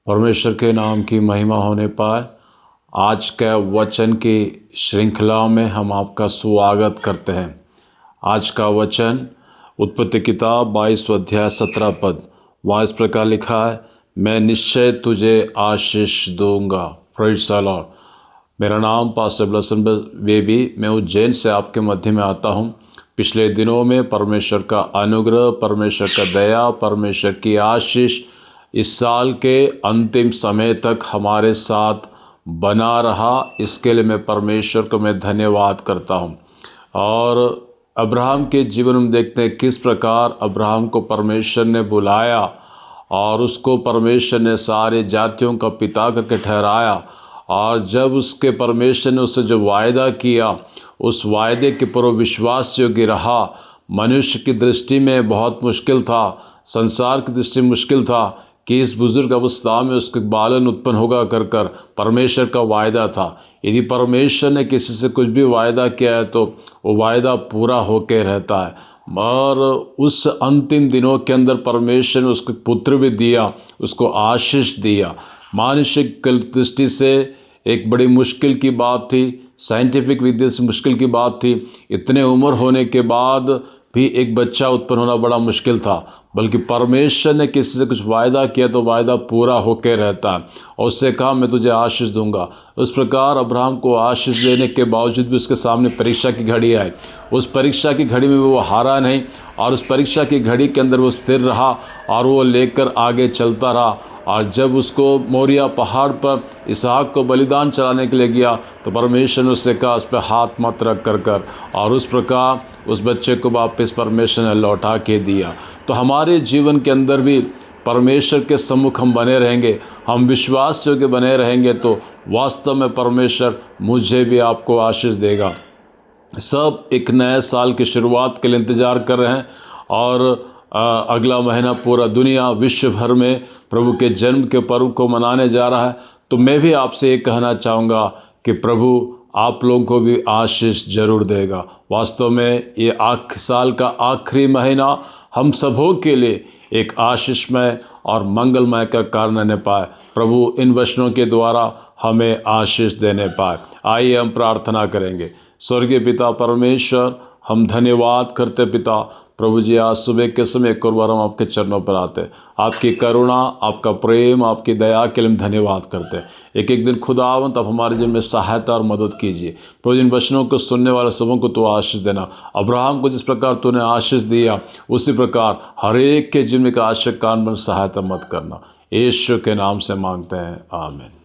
परमेश्वर के नाम की महिमा होने पाए। आज के वचन की श्रृंखला में हम आपका स्वागत करते हैं। आज का वचन उत्पत्ति किताब 22 अध्याय 17 पद। वहाँ इस प्रकार लिखा है, मैं निश्चय तुझे आशीष दूंगा। Praise the Lord. मेरा नाम पास्टर ब्लसन बेबी, मैं उज्जैन से आपके मध्य में आता हूँ। पिछले दिनों में परमेश्वर का अनुग्रह, परमेश्वर का दया, परमेश्वर की आशीष इस साल के अंतिम समय तक हमारे साथ बना रहा। इसके लिए मैं परमेश्वर को मैं धन्यवाद करता हूँ। और अब्राहम के जीवन में देखते हैं किस प्रकार अब्राहम को परमेश्वर ने बुलाया और उसको परमेश्वर ने सारे जातियों का पिता करके ठहराया। और जब उसके परमेश्वर ने उससे जो वायदा किया, उस वायदे के पर विश्वास योग्य रहा। मनुष्य की दृष्टि में बहुत मुश्किल था, संसार की दृष्टि में मुश्किल था कि इस बुजुर्ग अवस्था में उसके बालन उत्पन्न होगा कर परमेश्वर का वायदा था। यदि परमेश्वर ने किसी से कुछ भी वायदा किया है तो वो वायदा पूरा होकर रहता है। और उस अंतिम दिनों के अंदर परमेश्वर ने उसको पुत्र भी दिया, उसको आशीष दिया। मानसिक दृष्टि से एक बड़ी मुश्किल की बात थी, साइंटिफिक विद्या से मुश्किल की बात थी। इतने उम्र होने के बाद भी एक बच्चा उत्पन्न होना बड़ा मुश्किल था, बल्कि परमेश्वर ने किसी से कुछ वायदा किया तो वायदा पूरा होकर रहता है। और उससे कहा, मैं तुझे आशीष दूंगा। उस प्रकार अब्राहम को आशीष देने के बावजूद भी उसके सामने परीक्षा की घड़ी आई। उस परीक्षा की घड़ी में वो हारा नहीं, और उस परीक्षा की घड़ी के अंदर वो स्थिर रहा और वो लेकर आगे चलता रहा। और जब उसको मोरिया पहाड़ पर इसहाक को बलिदान चढ़ाने के लिए गया तो परमेश्वर ने उससे कहा, उस पर हाथ मत रख कर। और उस प्रकार उस बच्चे को वापस परमेश्वर ने लौटा के दिया। तो हमारे जीवन के अंदर भी परमेश्वर के सम्मुख हम बने रहेंगे, हम विश्वास योग्य बने रहेंगे तो वास्तव में परमेश्वर मुझे भी आपको आशीष देगा। सब एक नए साल की शुरुआत के लिए इंतज़ार कर रहे हैं और अगला महीना पूरा दुनिया विश्व भर में प्रभु के जन्म के पर्व को मनाने जा रहा है। तो मैं भी आपसे ये कहना चाहूँगा कि प्रभु आप लोगों को भी आशीष जरूर देगा। वास्तव में ये साल का आखिरी महीना हम सबों के लिए एक आशीषमय और मंगलमय का कारण रहने पाए। प्रभु इन वचनों के द्वारा हमें आशीष देने पाए। आइए हम प्रार्थना करेंगे। स्वर्गीय पिता परमेश्वर, हम धन्यवाद करते पिता प्रभु जी, आज सुबह के समय एक और बार हम आपके चरणों पर आते हैं। आपकी करुणा, आपका प्रेम, आपकी दया के लिए हम धन्यवाद करते हैं। एक एक दिन खुदावंत आप हमारे जीवन में सहायता और मदद कीजिए। प्रभु जिन वचनों को सुनने वाले सबों को तो आशीष देना। अब्राहम को जिस प्रकार तूने आशीष दिया, उसी प्रकार हर एक के जीवन में आशीष का कारण सहायता मत करना। यीशु के नाम से मांगते हैं, आमीन।